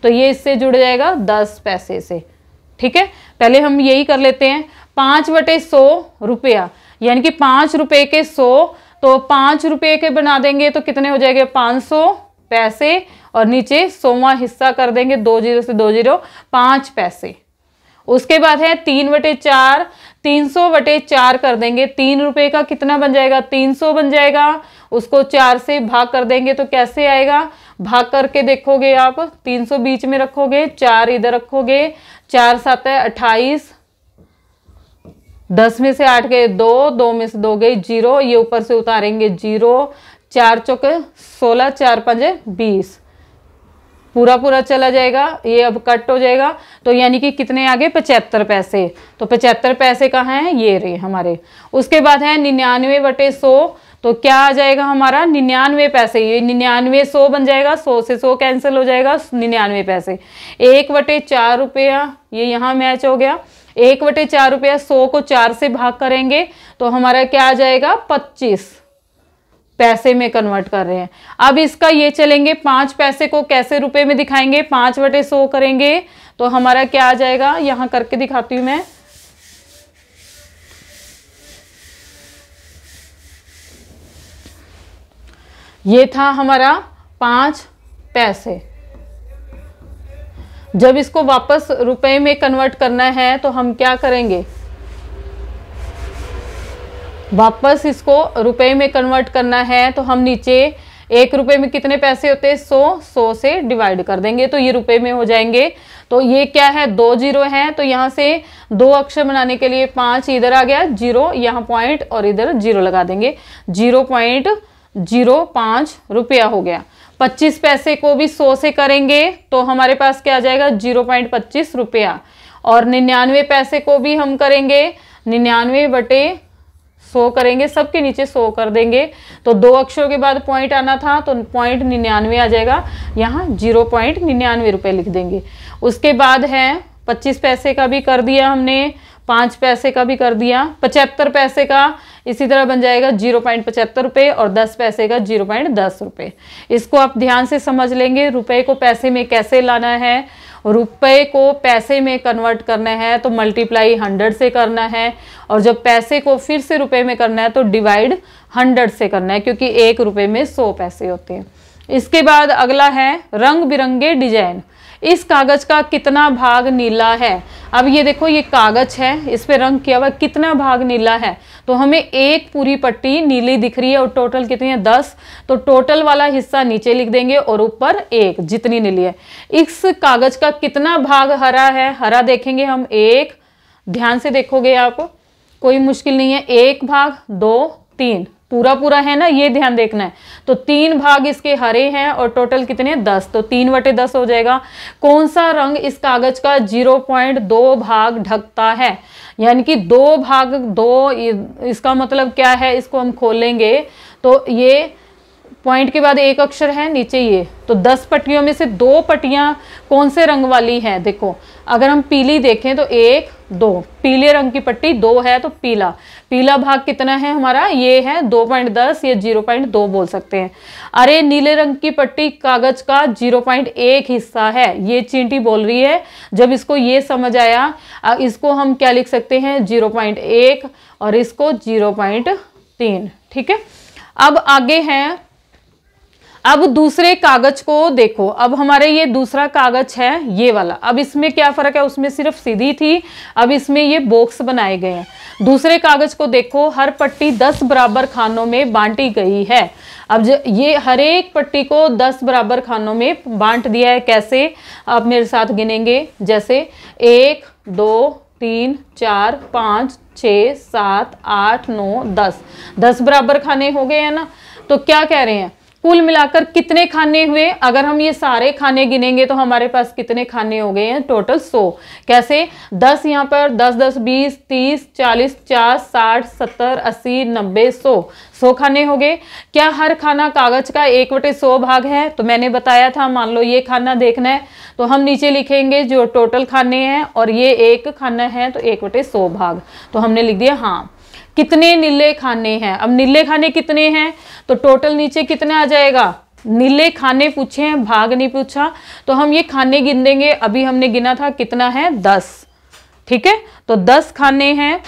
तो ये इससे जुड़ जाएगा 10 पैसे से। ठीक है, पहले हम यही कर लेते हैं। 5/100 रुपया, यानी कि 5 रुपए के 100, तो 5 रुपए के बना देंगे तो कितने हो जाएंगे 500 पैसे, और नीचे 100वां हिस्सा कर देंगे, 2 0 से 2 0, 5 पैसे। उसके बाद है 3/4, 300/4 कर देंगे। 3 रुपए का कितना बन जाएगा 300 बन जाएगा। उसको 4 से भाग कर देंगे तो कैसे आएगा, भाग करके देखोगे आप, 300 बीच में रखोगे, 4 इधर रखोगे, 4 7 है 28, 10 में से 8 गए 2, 2 में से 2 गई 0, ये ऊपर से उतारेंगे 0, 4 चौके 16, 4 5 20, पूरा पूरा चला जाएगा, ये अब कट हो जाएगा। तो यानी कि कितने आगे 75 पैसे। तो 75 पैसे कहाँ हैं, ये रहे हमारे। उसके बाद है 99/100, तो क्या आ जाएगा हमारा 99 पैसे। ये 99 100 बन जाएगा, 100 से 100 कैंसिल हो जाएगा, 99 पैसे। 1/4 रुपया, ये यहाँ मैच हो गया। 1/4 रुपया, 100 को 4 से भाग करेंगे तो हमारा क्या आ जाएगा 25 पैसे में कन्वर्ट कर रहे हैं। अब इसका ये चलेंगे 5 पैसे को कैसे रुपए में दिखाएंगे, 5/100 करेंगे तो हमारा क्या आ जाएगा, यहां करके दिखाती हूं मैं। ये था हमारा 5 पैसे। जब इसको वापस रुपए में कन्वर्ट करना है तो हम क्या करेंगे, वापस इसको रुपए में कन्वर्ट करना है तो हम नीचे 1 रुपए में कितने पैसे होते हैं 100, 100 से डिवाइड कर देंगे तो ये रुपए में हो जाएंगे। तो ये क्या है 2 0 है, तो यहाँ से 2 अक्षर बनाने के लिए 5 इधर आ गया, 0 यहाँ पॉइंट और इधर 0 लगा देंगे, 0.05 रुपया हो गया। 25 पैसे को भी 100 से करेंगे तो हमारे पास क्या आ जाएगा 0.25 रुपया। और 99 पैसे को भी हम करेंगे 99/100 करेंगे, सबके नीचे 100 कर देंगे तो 2 अक्षरों के बाद पॉइंट आना था तो 0.99 आ जाएगा, यहाँ 0.99 रुपये लिख देंगे। उसके बाद है 25 पैसे का भी कर दिया हमने, 5 पैसे का भी कर दिया, 75 पैसे का इसी तरह बन जाएगा 0.75 रुपये और 10 पैसे का 0.10 रुपये। इसको आप ध्यान से समझ लेंगे, रुपए को पैसे में कैसे लाना है। रुपए को पैसे में कन्वर्ट करना है तो मल्टीप्लाई 100 से करना है, और जब पैसे को फिर से रुपए में करना है तो डिवाइड 100 से करना है, क्योंकि 1 रुपए में 100 पैसे होते हैं। इसके बाद अगला है रंग बिरंगे डिजाइन। इस कागज का कितना भाग नीला है। अब ये देखो, ये कागज है, इस पे रंग किया हुआ, कितना भाग नीला है, तो हमें एक पूरी पट्टी नीली दिख रही है और टोटल कितनी है 10, तो टोटल वाला हिस्सा नीचे लिख देंगे और ऊपर 1 जितनी नीली है। इस कागज का कितना भाग हरा है, हरा देखेंगे हम 1, ध्यान से देखोगे आप, कोई मुश्किल नहीं है, 1 भाग 2 3, पूरा पूरा है ना, ये ध्यान देखना है। तो 3 भाग इसके हरे हैं और टोटल कितने 10, तो 3/10 हो जाएगा। कौन सा रंग इस कागज का 0.2 भाग ढकता है, यानी कि 2 भाग 2, इसका मतलब क्या है, इसको हम खोलेंगे तो ये पॉइंट के बाद 1 अक्षर है नीचे ये, तो 10 पट्टियों में से 2 पट्टियां कौन से रंग वाली हैं। देखो अगर हम पीली देखें तो 1 2, पीले रंग की पट्टी 2 है तो पीला, पीला भाग कितना है हमारा, ये है 2.10 या 0.2 बोल सकते हैं। अरे नीले रंग की पट्टी कागज का 0.1 हिस्सा है, ये चींटी बोल रही है। जब इसको ये समझ आया, इसको हम क्या लिख सकते हैं 0.1 और इसको 0.3। ठीक है, अब आगे हैं, अब दूसरे कागज को देखो। अब हमारे ये दूसरा कागज है ये वाला, अब इसमें क्या फर्क है, उसमें सिर्फ सीधी थी, अब इसमें ये बॉक्स बनाए गए हैं। दूसरे कागज को देखो, हर पट्टी 10 बराबर खानों में बांटी गई है। अब ये हर एक पट्टी को 10 बराबर खानों में बांट दिया है। कैसे, आप मेरे साथ गिनेंगे, जैसे 1 2 3 4 5 6 7 8 9 10 बराबर खाने हो गए हैं ना। तो क्या कह रहे हैं, कुल मिलाकर कितने खाने हुए, अगर हम ये सारे खाने गिनेंगे तो हमारे पास कितने खाने हो गए हैं टोटल 100। कैसे, 10 यहाँ पर 10 10 20 30 40 50 60 70 80 90 100 खाने हो गए। क्या हर खाना कागज का 1/100 भाग है, तो मैंने बताया था, मान लो ये खाना देखना है तो हम नीचे लिखेंगे जो टोटल खाने हैं और ये एक खाना है तो 1/100 भाग, तो हमने लिख दिया। हाँ, कितने नीले खाने हैं, अब नीले खाने कितने हैं तो टोटल नीचे कितना आ जाएगा नीले खाने पूछे हैं, भाग नहीं पूछा, तो हम ये खाने गिन देंगे। अभी हमने गिना था कितना है, 10। ठीक है, तो 10 खाने हैं।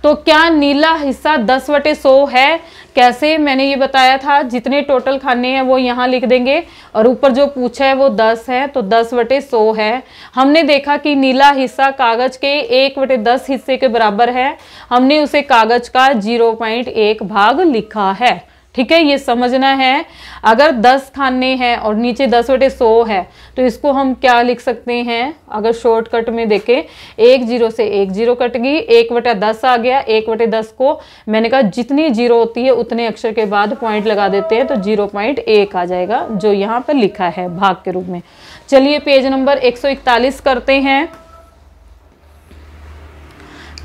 तो क्या नीला हिस्सा 10/100 है? कैसे, मैंने ये बताया था, जितने टोटल खाने हैं वो यहाँ लिख देंगे और ऊपर जो पूछा है वो 10 है, तो 10/100 है। हमने देखा कि नीला हिस्सा कागज के 1/10 हिस्से के बराबर है, हमने उसे कागज का 0.1 भाग लिखा है। ठीक है, ये समझना है। अगर 10 खाने हैं और नीचे 10/100 है तो इसको हम क्या लिख सकते हैं? अगर शॉर्टकट में देखें, 1 0 से 1 0 कट गई, 1/10 आ गया। 1/10 को मैंने कहा जितनी जीरो होती है उतने अक्षर के बाद पॉइंट लगा देते हैं, तो 0.1 आ जाएगा, जो यहाँ पर लिखा है भाग के रूप में। चलिए पेज नंबर 141 करते हैं।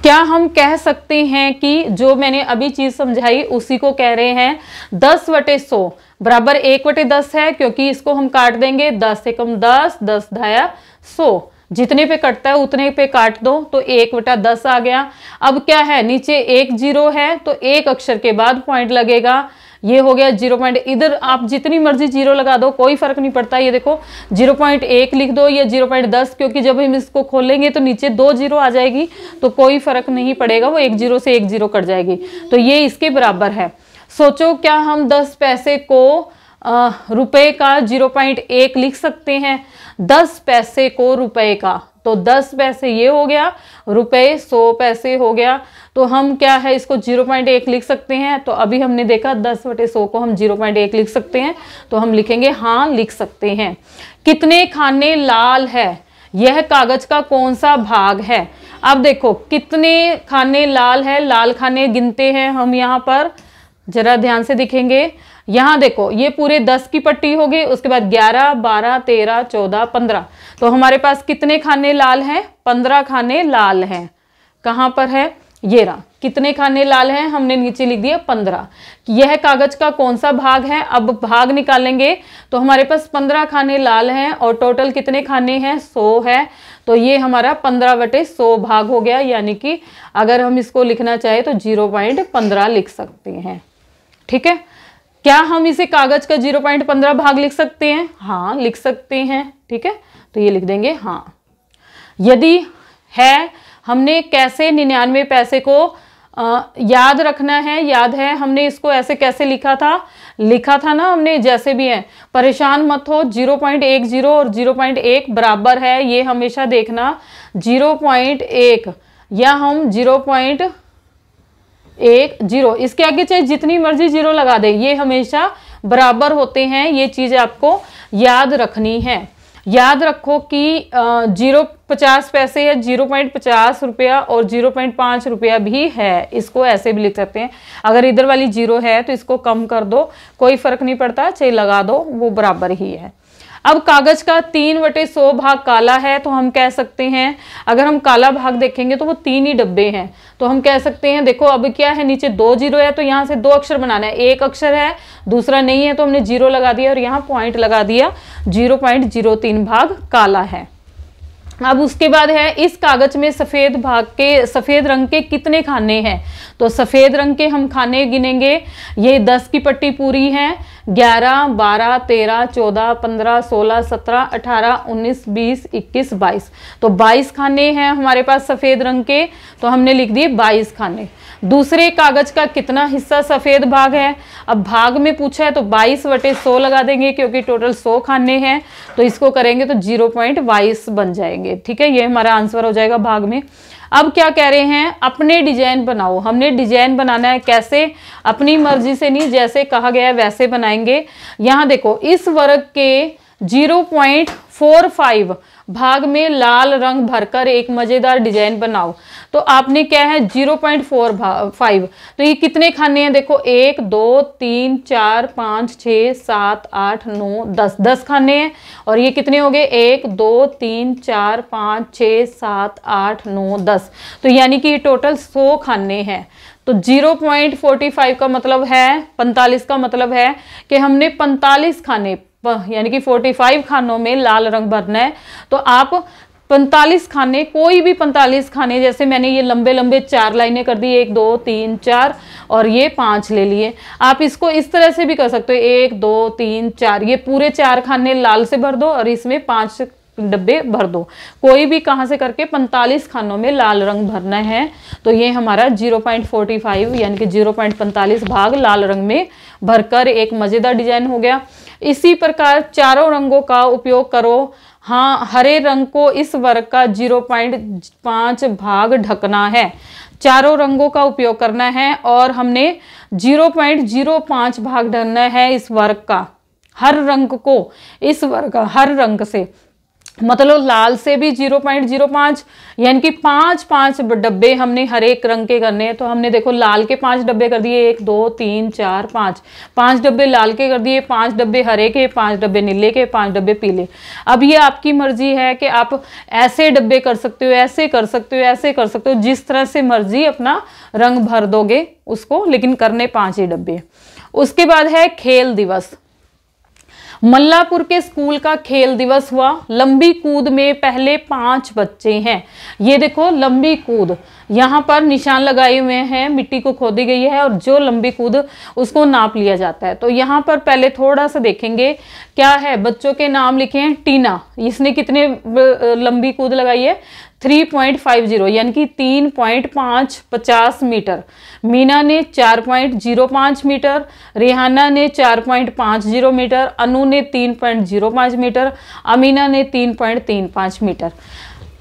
क्या हम कह सकते हैं कि जो मैंने अभी चीज समझाई उसी को कह रहे हैं? 10/100 बराबर 1/10 है, क्योंकि इसको हम काट देंगे। 10 से कम 10, 10 दाया 100, जितने पे कटता है उतने पे काट दो, तो 1/10 आ गया। अब क्या है, नीचे 1 0 है, तो एक अक्षर के बाद पॉइंट लगेगा। ये हो गया 0. इधर आप जितनी मर्जी 0 लगा दो, कोई फर्क नहीं पड़ता। ये देखो 0.1 लिख दो या 0.10, क्योंकि जब हम इसको खोलेंगे तो नीचे 2 0 आ जाएगी, तो कोई फर्क नहीं पड़ेगा, वो 1 0 से 1 0 कट जाएगी, तो ये इसके बराबर है। सोचो, क्या हम 10 पैसे को रुपए का 0.1 लिख सकते हैं? 10 पैसे को रुपए का, तो 10 पैसे ये हो गया, रुपए 100 पैसे हो गया, तो हम क्या है इसको 0.1 लिख सकते हैं। तो अभी हमने देखा 10/100 को हम 0.1 लिख सकते हैं, तो हम लिखेंगे हाँ लिख सकते हैं। कितने खाने लाल है? यह कागज का कौन सा भाग है? अब देखो कितने खाने लाल है, लाल खाने गिनते हैं हम यहाँ पर, जरा ध्यान से दिखेंगे। यहाँ देखो ये पूरे 10 की पट्टी होगी, उसके बाद 11 12 13 14 15, तो हमारे पास कितने खाने लाल हैं? 15 खाने लाल हैं। कहाँ पर है? ये रहा। कितने खाने लाल हैं? हमने नीचे लिख दिया 15। यह कागज का कौन सा भाग है? अब भाग निकालेंगे, तो हमारे पास 15 खाने लाल हैं और टोटल कितने खाने हैं? 100 है, तो ये हमारा 15/100 भाग हो गया। यानी कि अगर हम इसको लिखना चाहे तो 0.15 लिख सकते हैं। ठीक है, क्या हम इसे कागज का 0.15 भाग लिख सकते हैं? हाँ लिख सकते हैं। ठीक है, तो ये लिख देंगे हाँ। यदि है, हमने कैसे 99 पैसे को याद रखना है? याद है, हमने इसको ऐसे कैसे लिखा था ना हमने, जैसे भी है, परेशान मत हो। 0.10 और 0.1 बराबर है, ये हमेशा देखना। 0.1 या हम 0.10, इसके आगे चाहे जितनी मर्जी 0 लगा दे, ये हमेशा बराबर होते हैं। ये चीज आपको याद रखनी है। याद रखो कि 0.50 पैसे या 0.50 रुपया और 0.5 रुपया भी है, इसको ऐसे भी लिख सकते हैं। अगर इधर वाली 0 है तो इसको कम कर दो, कोई फर्क नहीं पड़ता, चाहे लगा दो, वो बराबर ही है। अब कागज का 3/100 भाग काला है, तो हम कह सकते हैं, अगर हम काला भाग देखेंगे तो वो 3 ही डब्बे हैं, तो हम कह सकते हैं, देखो अब क्या है, नीचे 2 0 है, तो यहाँ से 2 अक्षर बनाना है। एक अक्षर है, दूसरा नहीं है, तो हमने 0 लगा दिया और यहाँ पॉइंट लगा दिया। 0.03 भाग काला है। अब उसके बाद है, इस कागज में सफेद भाग के, सफेद रंग के कितने खाने हैं? तो सफेद रंग के हम खाने गिनेंगे। ये 10 की पट्टी पूरी है। 11 12 13 14 15 16 17 18 19 20 21 22, तो 22 खाने हैं हमारे पास सफेद रंग के, तो हमने लिख दिए 22 खाने। दूसरे कागज का कितना हिस्सा सफेद भाग है? अब भाग में पूछा है तो 22/100 लगा देंगे, क्योंकि टोटल 100 खाने हैं, तो इसको करेंगे तो 0.22 बन जाएंगे। ठीक है, ये हमारा आंसर हो जाएगा भाग में। अब क्या कह रहे हैं, अपने डिजाइन बनाओ। हमने डिजाइन बनाना है, कैसे? अपनी मर्जी से नहीं, जैसे कहा गया है वैसे बनाएंगे। यहाँ देखो, इस वर्ग के 0.45 भाग में लाल रंग भरकर एक मजेदार डिजाइन बनाओ। तो आपने क्या है 0.45, तो ये कितने खाने हैं? देखो 1 2 3 4 5 6 7 8 9 10, 10 खाने हैं। और ये कितने हो गए? 1 2 3 4 5 6 7 8 9 10, तो यानी कि ये टोटल 100 खाने हैं। तो 0.45 का मतलब है 45 का मतलब है कि हमने 45 खाने, यानी कि 45 खानों में लाल रंग भरना है। तो आप 45 खाने, कोई भी 45 खाने, जैसे मैंने ये लंबे लंबे 4 लाइनें कर दी, 1 2 3 4 और ये 5 ले लिए। आप इसको इस तरह से भी कर सकते हो, 1 2 3 4, ये पूरे 4 खाने लाल से भर दो और इसमें 5 डब्बे भर दो। कोई भी कहां से करके 45 खानों में लाल रंग भरना है। तो ये हमारा 0.45 यानी कि 0.45 भाग लाल रंग में भरकर एक मजेदार डिजाइन हो गया। इसी प्रकार चारों रंगों का उपयोग करो। हाँ, हरे रंग को इस वर्ग का 0.5 भाग ढकना है। चारों रंगों का उपयोग करना है और हमने 0.05 भाग ढकना है इस वर्ग का, हर रंग को, इस वर्ग का हर रंग से, मतलब लाल से भी 0.05 यानी कि 5 डब्बे हमने हर एक रंग के करने हैं। तो हमने देखो लाल के 5 डब्बे कर दिए, 1 2 3 4 5 डब्बे लाल के कर दिए, 5 डब्बे हरे के, 5 डब्बे नीले के, 5 डब्बे पीले। अब ये आपकी मर्जी है कि आप ऐसे डब्बे कर सकते हो, ऐसे कर सकते हो, ऐसे कर सकते हो, जिस तरह से मर्जी अपना रंग भर दोगे उसको, लेकिन करने 5 ही डब्बे। उसके बाद है खेल दिवस। मल्लापुर के स्कूल का खेल दिवस हुआ। लंबी कूद में पहले 5 बच्चे हैं। ये देखो लंबी कूद, यहाँ पर निशान लगाए हुए हैं, मिट्टी को खोदी गई है और जो लंबी कूद उसको नाप लिया जाता है। तो यहाँ पर पहले थोड़ा सा देखेंगे क्या है, बच्चों के नाम लिखे हैं। टीना, इसने कितने लंबी कूद लगाई है, 3.50 यानी कि 3.50 मीटर। मीना ने 4.05 मीटर, रेहाना ने 4.50 मीटर, अनु ने 3.05 मीटर, अमीना ने 3.35 मीटर।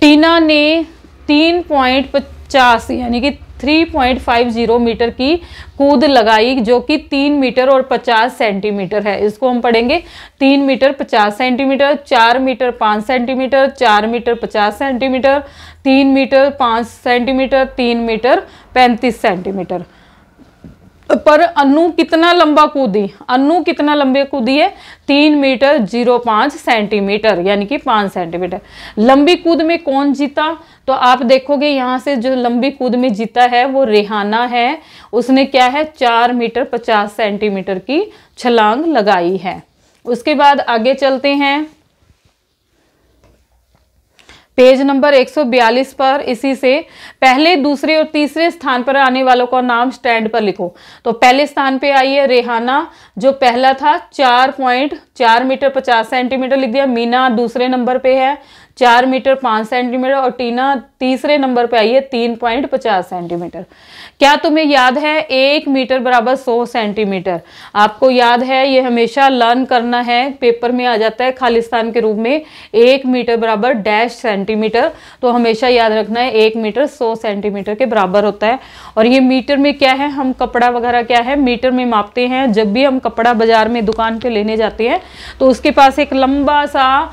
टीना ने 3.50 यानी कि 3.50 मीटर की कूद लगाई, जो कि 3 मीटर और 50 सेंटीमीटर है। इसको हम पढ़ेंगे 3 metre 50 centimetre, 4 metre 5 centimetre, 4 metre 50 centimetre, 3 metre 5 centimetre, 3 metre 35 centimetre. पर अनु कितना लंबा कूदी, अनु कितना लंबे कूदी है, 3 मीटर 05 सेंटीमीटर यानी कि 5 सेंटीमीटर। लंबी कूद में कौन जीता, तो आप देखोगे यहाँ से जो लंबी कूद में जीता है वो रेहाना है। उसने क्या है, 4 मीटर 50 सेंटीमीटर की छलांग लगाई है। उसके बाद आगे चलते हैं पेज नंबर 142 पर। इसी से पहले, दूसरे और तीसरे स्थान पर आने वालों का नाम स्टैंड पर लिखो। तो पहले स्थान पे आई है रेहाना, जो पहला था 4.4 मीटर 50 सेंटीमीटर लिख दिया। मीना दूसरे नंबर पे है 4 मीटर 5 सेंटीमीटर और टीना तीसरे नंबर पे आई है 3.50 सेंटीमीटर। क्या तुम्हें याद है 1 मीटर बराबर 100 सेंटीमीटर? आपको याद है, ये हमेशा लर्न करना है, पेपर में आ जाता है खालिस्तान के रूप में 1 मीटर बराबर डैश सेंटीमीटर। तो हमेशा याद रखना है 1 मीटर 100 सेंटीमीटर के बराबर होता है। और ये मीटर में क्या है, हम कपड़ा वगैरह क्या है मीटर में मापते हैं। जब भी हम कपड़ा बाजार में दुकान पे लेने जाते हैं तो उसके पास एक लंबा सा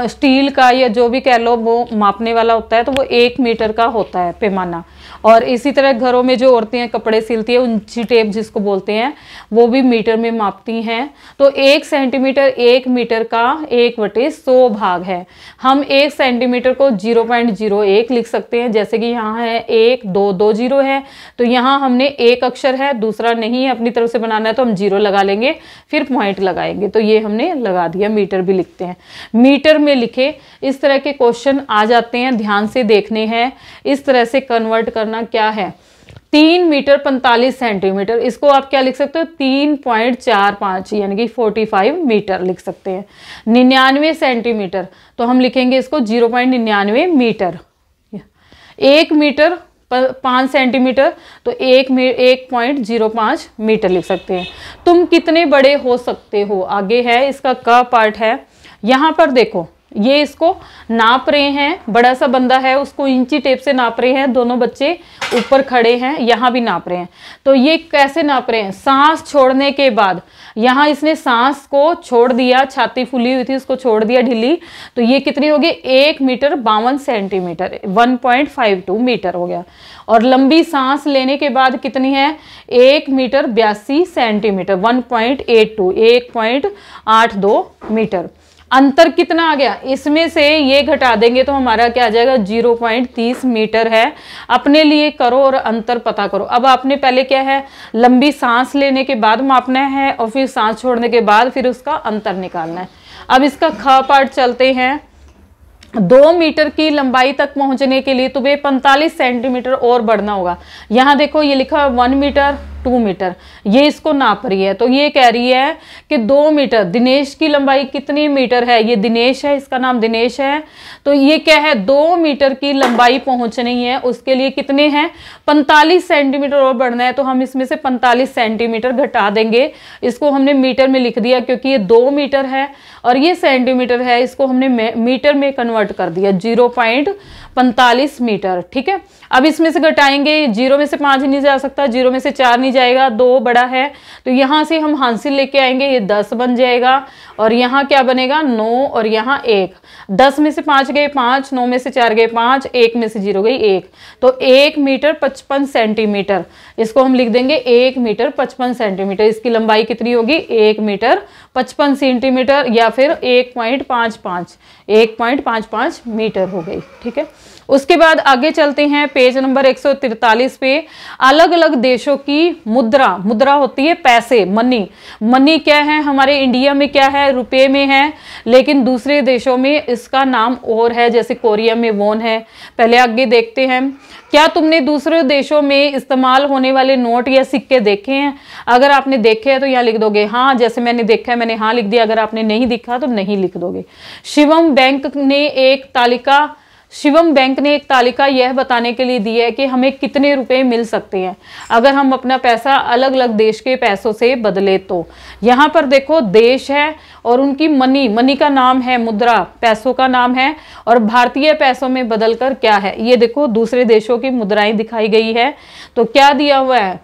स्टील का या जो भी कह लो वो मापने वाला होता है, तो वो 1 मीटर का होता है पैमाना। और इसी तरह घरों में जो औरतें कपड़े सिलती है, ऊंची टेप जिसको बोलते हैं, वो भी मीटर में मापती हैं। तो 1 सेंटीमीटर 1 मीटर का 1/100 भाग है। हम 1 सेंटीमीटर को 0.01 लिख सकते हैं, जैसे कि यहाँ है 1 2 2 0 है, तो यहाँ हमने एक अक्षर है, दूसरा नहीं है, अपनी तरफ से बनाना है तो हम 0 लगा लेंगे, फिर पॉइंट लगाएंगे। तो ये हमने लगा दिया, मीटर भी लिखते हैं। मीटर में लिखे, इस तरह के क्वेश्चन आ जाते हैं, ध्यान से देखने हैं। इस तरह से कन्वर्ट करना क्या है, 3 मीटर 45 सेंटीमीटर, इसको आप क्या लिख सकते हो, 3.45 यानी कि 45 मीटर लिख सकते हैं। 99 सेंटीमीटर, तो हम लिखेंगे इसको 0.99 मीटर। 1 मीटर 5 सेंटीमीटर, तो 1.05 मीटर लिख सकते हैं। तुम कितने बड़े हो सकते हो, आगे है, इसका का पार्ट है। यहाँ पर देखो, ये इसको नाप रहे हैं, बड़ा सा बंदा है उसको इंची टेप से नाप रहे हैं। दोनों बच्चे ऊपर खड़े हैं, यहाँ भी नाप रहे हैं। तो ये कैसे नाप रहे हैं, सांस छोड़ने के बाद, यहाँ इसने सांस को छोड़ दिया, छाती फूली हुई थी उसको छोड़ दिया ढीली, तो ये कितनी होगी, 1 मीटर 52 सेंटीमीटर 1.52 मीटर हो गया। और लंबी सांस लेने के बाद कितनी है, 1 मीटर 82 सेंटीमीटर 1.82 मीटर। अंतर कितना आ गया, इसमें से ये घटा देंगे तो हमारा क्या आ जाएगा, 0.30 मीटर है। अपने लिए करो और अंतर पता करो। अब आपने पहले क्या है, लंबी सांस लेने के बाद मापना है और फिर सांस छोड़ने के बाद फिर उसका अंतर निकालना है। अब इसका ख पार्ट चलते हैं। 2 मीटर की लंबाई तक पहुंचने के लिए तुम्हें 45 सेंटीमीटर और बढ़ना होगा। यहाँ देखो ये लिखा है 1 मीटर 2 मीटर, ये इसको नाप रही है। तो ये कह रही है कि 2 मीटर, दिनेश की लंबाई कितनी मीटर है, ये दिनेश है, इसका नाम दिनेश है। तो ये क्या है, 2 मीटर की लंबाई पहुंचनी है, उसके लिए कितने हैं, 45 सेंटीमीटर और बढ़ना है। तो हम इसमें से 45 सेंटीमीटर घटा देंगे, इसको हमने मीटर में लिख दिया क्योंकि ये 2 मीटर है और ये सेंटीमीटर है, इसको हमने मीटर में कन्वर्ट कर दिया, 0.45 मीटर। ठीक है, अब इसमें से घटाएंगे, 0 में से 5 नहीं जा सकता, 0 में से 4 नहीं जाएगा, 2 बड़ा है, तो यहां से हम हासिल लेके आएंगे, ये 10 बन जाएगा और यहाँ क्या बनेगा 9 और यहाँ 1। 10 में से 5 गए 5, 9 में से 4 गए 5, 1 में से 0 गई 1, तो 1 मीटर 55 सेंटीमीटर, इसको हम लिख देंगे 1 मीटर 55 सेंटीमीटर। इसकी लंबाई कितनी होगी, 1 मीटर 55 सेंटीमीटर या फिर 1.55 मीटर हो गई। ठीक है, उसके बाद आगे चलते हैं पेज नंबर 143 पे। अलग अलग देशों की मुद्रा, मुद्रा होती है पैसे, मनी। मनी क्या है, हमारे इंडिया में क्या है, रुपए में है, लेकिन दूसरे देशों में इसका नाम और है, जैसे कोरिया में वोन है। पहले आगे देखते हैं, क्या तुमने दूसरे देशों में इस्तेमाल होने वाले नोट या सिक्के देखे हैं? अगर आपने देखे हैं तो यहाँ लिख दोगे हाँ, जैसे मैंने देखा है मैंने हाँ लिख दिया, अगर आपने नहीं दिखा तो नहीं लिख दोगे। शिवम बैंक ने एक तालिका यह बताने के लिए दी है कि हमें कितने रुपए मिल सकते हैं अगर हम अपना पैसा अलग अलग देश के पैसों से बदले। तो यहाँ पर देखो देश है और उनकी मनी का नाम है, मुद्रा पैसों का नाम है, और भारतीय पैसों में बदलकर क्या है, ये देखो दूसरे देशों की मुद्राएं दिखाई गई है। तो क्या दिया हुआ है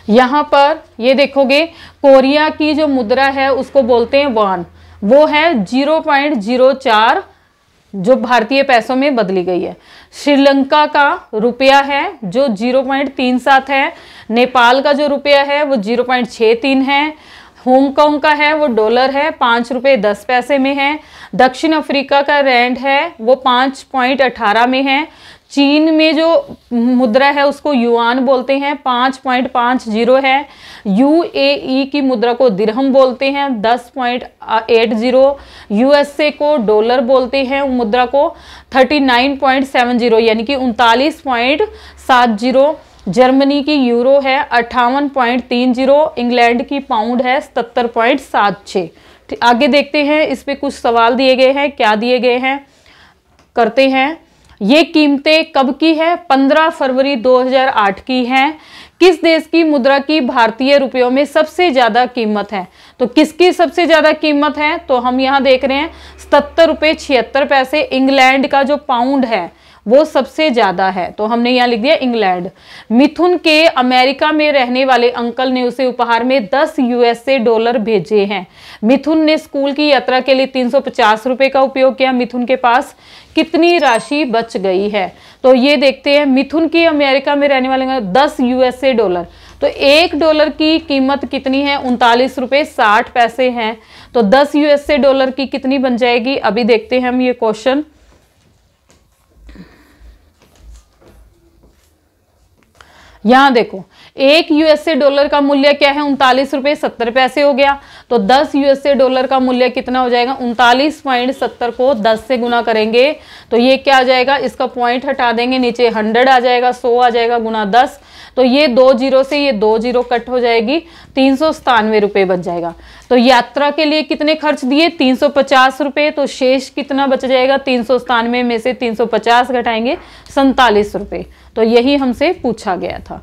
यहाँ पर, ये देखोगे कोरिया की जो मुद्रा है उसको बोलते हैं वॉन, वो है 0.04 जो भारतीय पैसों में बदली गई है। श्रीलंका का रुपया है जो 0.37 है, नेपाल का जो रुपया है वो 0.63 है, हांगकांग का है वो डॉलर है 5 रुपये 10 पैसे में है, दक्षिण अफ्रीका का रैंड है वो 5.18 में है, चीन में जो मुद्रा है उसको युआन बोलते हैं 5.50 है, यूएई की मुद्रा को दिरहम बोलते हैं 10.80, यूएसए को डॉलर बोलते हैं मुद्रा को 39.70 यानी कि 39.70, जर्मनी की यूरो है 58.30, इंग्लैंड की पाउंड है 77.76। आगे देखते हैं, इस पे कुछ सवाल दिए गए हैं, क्या दिए गए हैं करते हैं। ये कीमतें कब की है, 15 फरवरी 2008 की हैं। किस देश की मुद्रा की भारतीय रुपयों में सबसे ज्यादा कीमत है, तो किसकी सबसे ज्यादा कीमत है, तो हम यहाँ देख रहे हैं 77 रुपये 76 पैसे। इंग्लैंड का जो पाउंड है वो सबसे ज्यादा है, तो हमने यहाँ लिख दिया इंग्लैंड। मिथुन के अमेरिका में रहने वाले अंकल ने उसे उपहार में 10 यूएसए डॉलर भेजे हैं। मिथुन ने स्कूल की यात्रा के लिए 350 रुपए का उपयोग किया, मिथुन के पास कितनी राशि बच गई है, तो ये देखते हैं। मिथुन की अमेरिका में रहने वाले 10 यूएसए डॉलर, तो $1 की कीमत कितनी है, 39 रुपये 60 पैसे हैं, तो 10 यूएसए डॉलर की कितनी बन जाएगी, अभी देखते हैं हम ये क्वेश्चन। यहां देखो 1 यूएसए डॉलर का मूल्य क्या है, 39 रुपये 70 पैसे हो गया, तो 10 यूएसए डॉलर का मूल्य कितना हो जाएगा, 39.70 को 10 से गुना करेंगे तो ये क्या आ जाएगा, इसका पॉइंट हटा देंगे, नीचे 100 आ जाएगा, 100 आ जाएगा गुना 10, तो ये 2 जीरो से ये 2 जीरो कट हो जाएगी, 397 रुपये बच जाएगा। तो यात्रा के लिए कितने खर्च दिए, 350 रुपये, तो शेष कितना बच जाएगा, 397 में से 350 घटाएंगे 47 रुपये। तो यही हमसे पूछा गया था।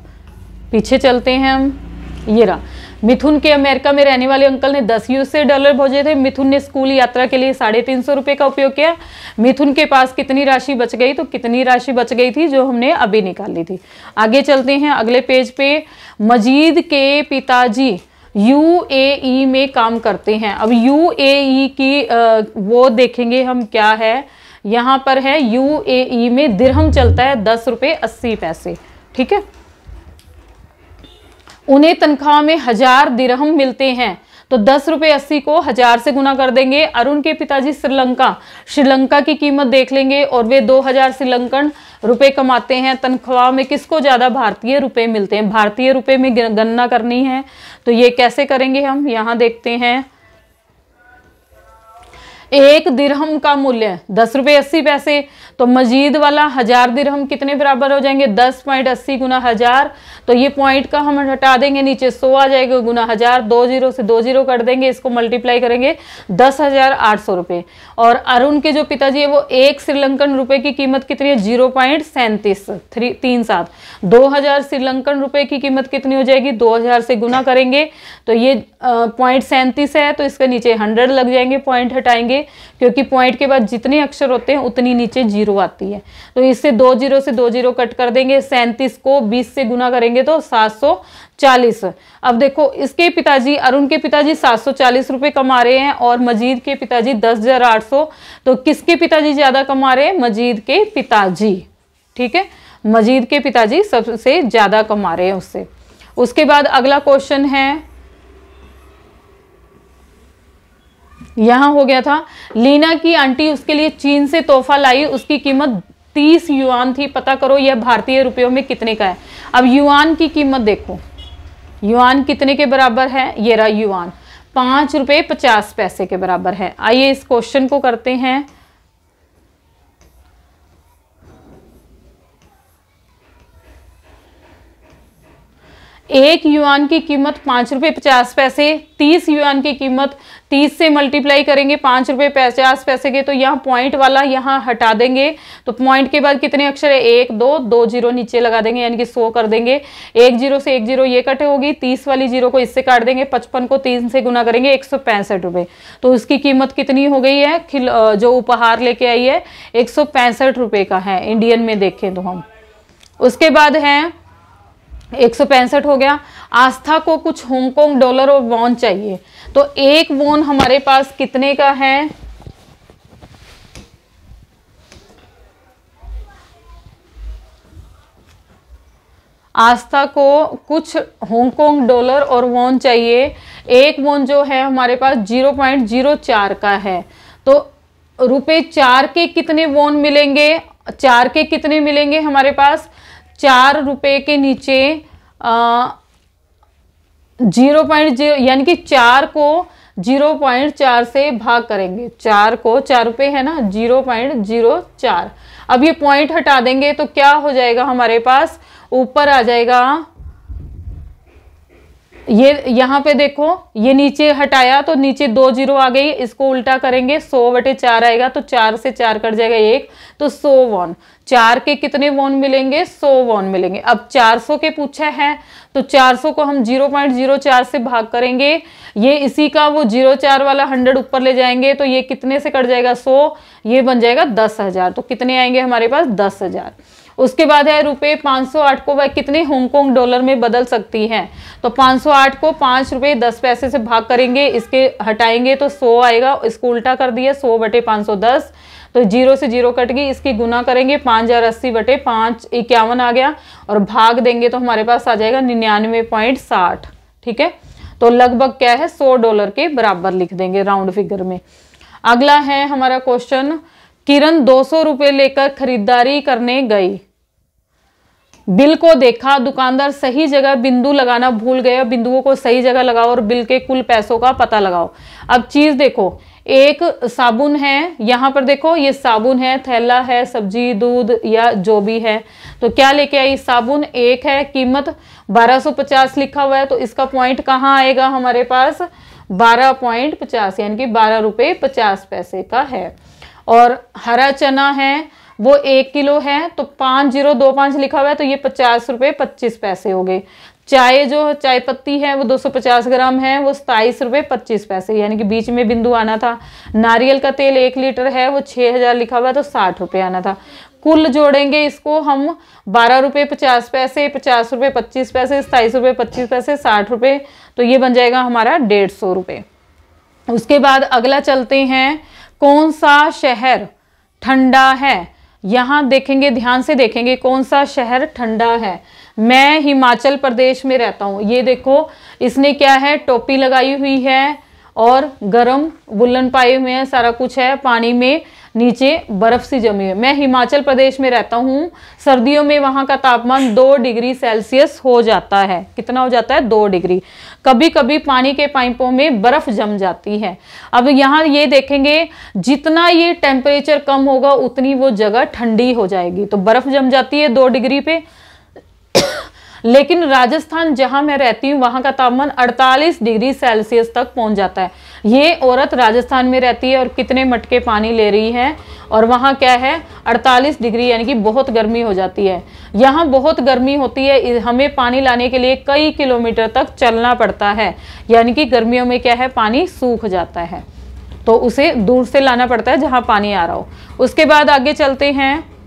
पीछे चलते हैं हम, ये रहा। मिथुन के अमेरिका में रहने वाले अंकल ने 10 यूएसए डॉलर भेजे थे, मिथुन ने स्कूल यात्रा के लिए 350 रुपये का उपयोग किया, मिथुन के पास कितनी राशि बच गई, तो कितनी राशि बच गई थी जो हमने अभी निकाली थी। आगे चलते हैं अगले पेज पे। मजीद के पिताजी यूएई में काम करते हैं। अब यूएई की वो देखेंगे हम क्या है, यहाँ पर है यूएई में दिरहम चलता है 10 रुपये 80 पैसे, ठीक है। उन्हें तनख्वाह में 1000 दिरहम मिलते हैं, तो 10 रुपये 80 को 1000 से गुना कर देंगे। अरुण के पिताजी श्रीलंका की कीमत देख लेंगे और वे 2000 श्रीलंकन रुपए कमाते हैं। तनख्वाह में किसको ज्यादा, भारतीय रुपए मिलते हैं, भारतीय रुपए में गणना करनी है, तो ये कैसे करेंगे हम, यहाँ देखते हैं। एक दिरहम का मूल्य 10 रुपये 80 पैसे, तो मजीद वाला 1000 दिरहम कितने बराबर हो जाएंगे? 10.80 गुना 1000। तो ये पॉइंट का हम हटा देंगे, नीचे 100 आ जाएगा गुना 1000, 2 जीरो से 2 जीरो कर देंगे, इसको मल्टीप्लाई करेंगे 10,800 रुपये। और अरुण के जो पिताजी है वो एक श्रीलंकन रुपए की कीमत कितनी है? 0.3737। 2000 श्रीलंकन रुपए की कीमत कितनी हो जाएगी? 2000 से गुना करेंगे तो ये 0.37 है, तो इसके नीचे 100 लग जाएंगे, पॉइंट हटाएंगे, क्योंकि पॉइंट के बाद जितने अक्षर होते हैं उतनी नीचे जीरो आती है। तो इससे 2 जीरो से 2 जीरो कट कर देंगे, 37 को 20 से गुना करेंगे तो 740। अब देखो इसके पिताजी, अरुण के पिताजी 740 रुपए कमा रहे हैं और मजीद के पिताजी 10,800। तो किसके पिताजी ज्यादा कमा रहे हैं? मजीद के पिताजी। ठीक है, मजीद के पिताजी सबसे ज्यादा कमा रहे हैं उससे। उसके बाद अगला क्वेश्चन है, यहां हो गया था, लीना की आंटी उसके लिए चीन से तोहफा लाई, उसकी कीमत 30 युआन थी, पता करो यह भारतीय रुपयों में कितने का है। अब युआन की कीमत देखो, युआन कितने के बराबर है? ये रहा युआन, 5 रुपये 50 पैसे के बराबर है। आइए इस क्वेश्चन को करते हैं। एक युआन की कीमत 5 रुपये 50 पैसे, 30 युआन की कीमत 30 से मल्टीप्लाई करेंगे 5 रुपये 50 पैसे के, तो यहाँ पॉइंट वाला यहाँ हटा देंगे, तो पॉइंट के बाद कितने अक्षर है? 1 2 2 जीरो नीचे लगा देंगे, यानी कि 100 कर देंगे। 1 जीरो से 1 जीरो ये कटे होगी, 30 वाली जीरो को इससे काट देंगे, 55 को 3 से गुना करेंगे, 165 रुपये। तो उसकी कीमत कितनी हो गई है? जो उपहार लेके आई है 165 रुपये का है इंडियन में देखें तो हम। उसके बाद है 165 हो गया। आस्था को कुछ हांगकांग डॉलर और वॉन चाहिए, तो एक वॉन हमारे पास कितने का है? आस्था को कुछ हांगकांग डॉलर और वॉन चाहिए। एक वॉन जो है हमारे पास 0.04 का है, तो रुपए 4 के कितने वॉन मिलेंगे? 4 के कितने मिलेंगे हमारे पास? 4 रुपए के नीचे 0.0 यानी कि 4 को 0.4 से भाग करेंगे। 4 को 4 रुपए है ना, 0.04। अब ये पॉइंट हटा देंगे तो क्या हो जाएगा हमारे पास? ऊपर आ जाएगा, ये यहाँ पे देखो, ये नीचे हटाया तो नीचे 2 जीरो आ गई, इसको उल्टा करेंगे 100/4 आएगा, तो 4 से 4 कट जाएगा 1, तो 100 वॉन। 4 के कितने वॉन मिलेंगे? 100 वॉन मिलेंगे। अब 400 के पूछा है तो 400 को हम 0.04 से भाग करेंगे, ये इसी का वो 04 वाला 100 ऊपर ले जाएंगे, तो ये कितने से कट जाएगा? 100, ये बन जाएगा 10,000। तो कितने आएंगे हमारे पास? 10,000। उसके बाद है रुपए 508 को वह कितने हांगकांग डॉलर में बदल सकती हैं? तो 508 को 5 रुपये 10 पैसे से भाग करेंगे, इसके हटाएंगे तो 100 आएगा, इसको उल्टा कर दिया 100/510, तो 0 से 0 कट गई, इसकी गुना करेंगे 5080/5 51 आ गया, और भाग देंगे तो हमारे पास आ जाएगा 99.60। ठीक है, तो लगभग क्या है? 100 डॉलर के बराबर लिख देंगे राउंड फिगर में। अगला है हमारा क्वेश्चन, किरण 200 रुपये लेकर खरीदारी करने गई, बिल को देखा, दुकानदार सही जगह बिंदु लगाना भूल गया, बिंदुओं को सही जगह लगाओ और बिल के कुल पैसों का पता लगाओ। अब चीज देखो, एक साबुन है, यहाँ पर देखो ये साबुन है, थैला है, सब्जी दूध या जो भी है, तो क्या लेके आई? साबुन एक है, कीमत 1250 लिखा हुआ है, तो इसका पॉइंट कहाँ आएगा हमारे पास? 12.50, यानी कि 12 रुपये 50 पैसे का है। और हरा चना है वो 1 किलो है, तो 5025 लिखा हुआ है, तो ये 50 रुपये 25 पैसे हो गए। चाय जो चाय पत्ती है वो 250 ग्राम है, वो 27 रुपये 25 पैसे, यानी कि बीच में बिंदु आना था। नारियल का तेल 1 लीटर है, वो 6000 लिखा हुआ है, तो 60 रुपये आना था। कुल जोड़ेंगे इसको हम 12 रुपये 50 पैसे, 50 रुपये 25 पैसे, 27 रुपये 25 पैसे, 60 रुपये, तो ये बन जाएगा हमारा 150 रुपये। उसके बाद अगला चलते हैं, कौन सा शहर ठंडा है? यहाँ देखेंगे, ध्यान से देखेंगे, कौन सा शहर ठंडा है। मैं हिमाचल प्रदेश में रहता हूँ, ये देखो इसने क्या है? टोपी लगाई हुई है और गरम वुलन पाए हुए हैं, सारा कुछ है, पानी में नीचे बर्फ सी जमी है। मैं हिमाचल प्रदेश में रहता हूँ, सर्दियों में वहाँ का तापमान 2 डिग्री सेल्सियस हो जाता है। कितना हो जाता है? 2 डिग्री। कभी कभी पानी के पाइपों में बर्फ जम जाती है। अब यहाँ ये देखेंगे, जितना ये टेम्परेचर कम होगा उतनी वो जगह ठंडी हो जाएगी, तो बर्फ जम जाती है 2 डिग्री पे। लेकिन राजस्थान जहां मैं रहती हूँ वहां का तापमान 48 डिग्री सेल्सियस तक पहुंच जाता है। ये औरत राजस्थान में रहती है और कितने मटके पानी ले रही है, और वहां क्या है 48 डिग्री, यानी कि बहुत गर्मी हो जाती है। यहाँ बहुत गर्मी होती है, हमें पानी लाने के लिए कई किलोमीटर तक चलना पड़ता है, यानी कि गर्मियों में क्या है पानी सूख जाता है, तो उसे दूर से लाना पड़ता है जहाँ पानी आ रहा हो। उसके बाद आगे चलते हैं।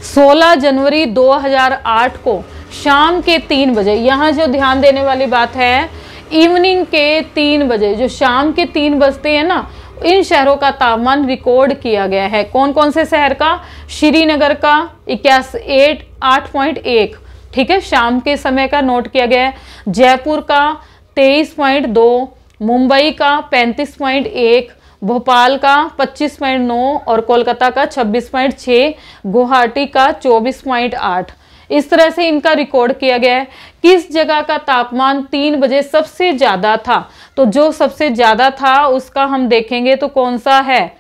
16 जनवरी 2008 को शाम के 3 बजे, यहाँ जो ध्यान देने वाली बात है, इवनिंग के 3 बजे, जो शाम के 3 बजते हैं ना, इन शहरों का तापमान रिकॉर्ड किया गया है। कौन कौन से शहर का? श्रीनगर का 8.1, ठीक है, शाम के समय का नोट किया गया है। जयपुर का 23.2, मुंबई का 35.1, भोपाल का 25.9 और कोलकाता का 26.6, गुवाहाटी का 24.8। इस तरह से इनका रिकॉर्ड किया गया है। किस जगह का तापमान 3 बजे सबसे ज्यादा था? तो जो सबसे ज्यादा था उसका हम देखेंगे तो कौन सा है,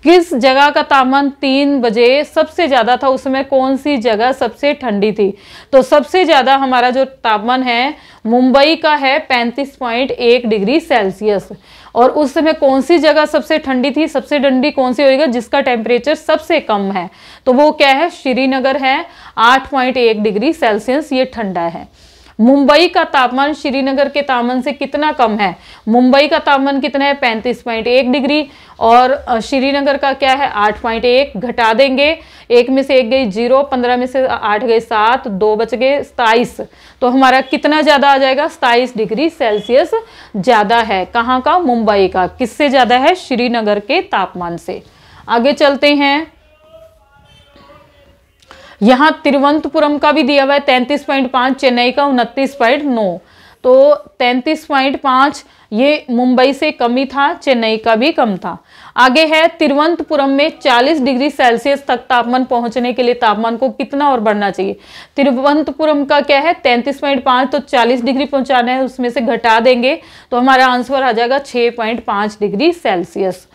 किस जगह का तापमान 3 बजे सबसे ज्यादा था, उसमें कौन सी जगह सबसे ठंडी थी? तो सबसे ज्यादा हमारा जो तापमान है मुंबई का है 35.1 डिग्री सेल्सियस। और उस समय कौन सी जगह सबसे ठंडी थी? सबसे ठंडी कौन सी होगी जिसका टेम्परेचर सबसे कम है? तो वो क्या है? श्रीनगर है, 8.1 डिग्री सेल्सियस ये ठंडा है। मुंबई का तापमान श्रीनगर के तापमान से कितना कम है? मुंबई का तापमान कितना है? 35.1 डिग्री, और श्रीनगर का क्या है? 8.1। घटा देंगे, 1 में से 1 गई 0, 15 में से 8 गए 7, 2 बच गए 27। तो हमारा कितना ज्यादा आ जाएगा? 27 डिग्री सेल्सियस ज्यादा है। कहाँ का? मुंबई का। किससे ज्यादा है? श्रीनगर के तापमान से। आगे चलते हैं। यहाँ तिरुवनंतपुरम का भी दिया हुआ है 33.5, चेन्नई का 29.9। तो 33.5 ये मुंबई से कम ही था, चेन्नई का भी कम था। आगे है तिरुवनंतपुरम में 40 डिग्री सेल्सियस तक तापमान पहुंचने के लिए तापमान को कितना और बढ़ना चाहिए? तिरुवनंतपुरम का क्या है? 33.5, तो 40 डिग्री पहुंचाना है, उसमें से घटा देंगे तो हमारा आंसर आ जाएगा 6.5 डिग्री सेल्सियस।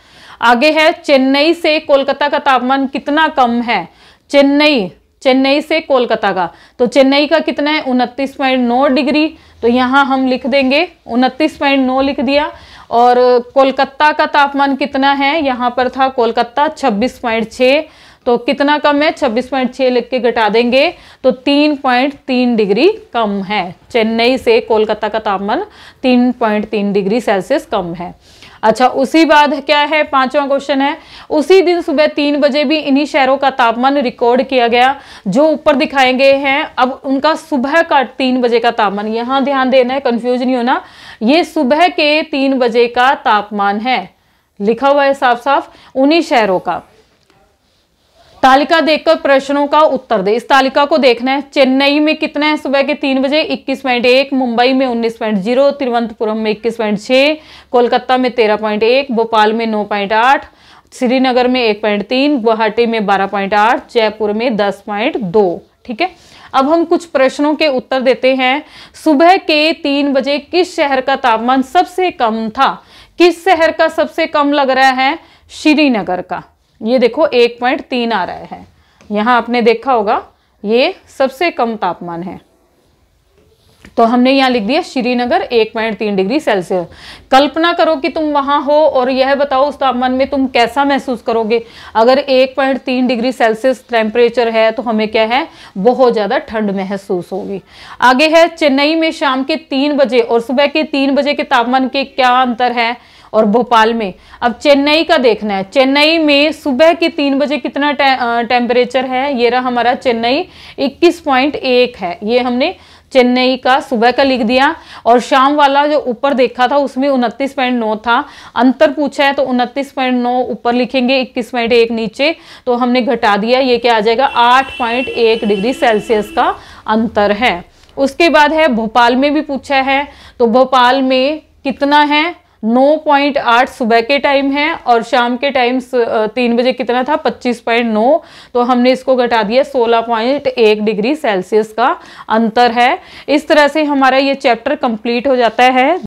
आगे है चेन्नई से कोलकाता का तापमान कितना कम है? चेन्नई से कोलकाता का, तो चेन्नई का कितना है? 29.9 डिग्री। तो यहाँ हम लिख देंगे 29.9 लिख दिया। और कोलकाता का तापमान कितना है? यहाँ पर था कोलकाता 26.6, तो कितना कम है? 26.6 लिख के घटा देंगे तो 3.3 डिग्री कम है। चेन्नई से कोलकाता का तापमान 3.3 डिग्री सेल्सियस कम है। अच्छा, उसी बाद क्या है? 5वां क्वेश्चन है, उसी दिन सुबह 3 बजे भी इन्हीं शहरों का तापमान रिकॉर्ड किया गया जो ऊपर दिखाए गए हैं। अब उनका सुबह का 3 बजे का तापमान, यहाँ ध्यान देना है, कंफ्यूज नहीं होना। ये सुबह के 3 बजे का तापमान है, लिखा हुआ है साफ साफ उन्हीं शहरों का। तालिका देखकर प्रश्नों का उत्तर दे। इस तालिका को देखना है। चेन्नई में कितना है सुबह के 3 बजे? 21.1, मुंबई में 19.0, तिरुवनंतपुरम में 21.6, कोलकाता में 13.1, भोपाल में 9.8, श्रीनगर में 1.3, गुवाहाटी में 12.8, जयपुर में 10.2। ठीक है, अब हम कुछ प्रश्नों के उत्तर देते हैं। सुबह के 3 बजे किस शहर का तापमान सबसे कम था? किस शहर का सबसे कम लग रहा है? श्रीनगर का। ये देखो 1.3 आ रहा है, यहाँ आपने देखा होगा ये सबसे कम तापमान है, तो हमने यहाँ लिख दिया श्रीनगर 1.3 डिग्री सेल्सियस। कल्पना करो कि तुम वहां हो और यह बताओ उस तापमान में तुम कैसा महसूस करोगे। अगर 1.3 डिग्री सेल्सियस टेम्परेचर है तो हमें क्या है? बहुत ज्यादा ठंड महसूस होगी। आगे है चेन्नई में शाम के 3 बजे और सुबह के 3 बजे के तापमान के क्या अंतर है, और भोपाल में। अब चेन्नई का देखना है। चेन्नई में सुबह के 3 बजे कितना टेम्परेचर है? ये रहा हमारा चेन्नई 21.1 है, ये हमने चेन्नई का सुबह का लिख दिया। और शाम वाला जो ऊपर देखा था उसमें 29.9 था, अंतर पूछा है तो 29.9 ऊपर लिखेंगे, 21.1 नीचे, तो हमने घटा दिया, ये क्या आ जाएगा? 8.1 डिग्री सेल्सियस का अंतर है। उसके बाद है भोपाल में भी पूछा है, तो भोपाल में कितना है? 9.8 सुबह के टाइम है और शाम के टाइम 3 बजे कितना था 25.9, तो हमने इसको घटा दिया 16.1 डिग्री सेल्सियस का अंतर है। इस तरह से हमारा ये चैप्टर कंप्लीट हो जाता है।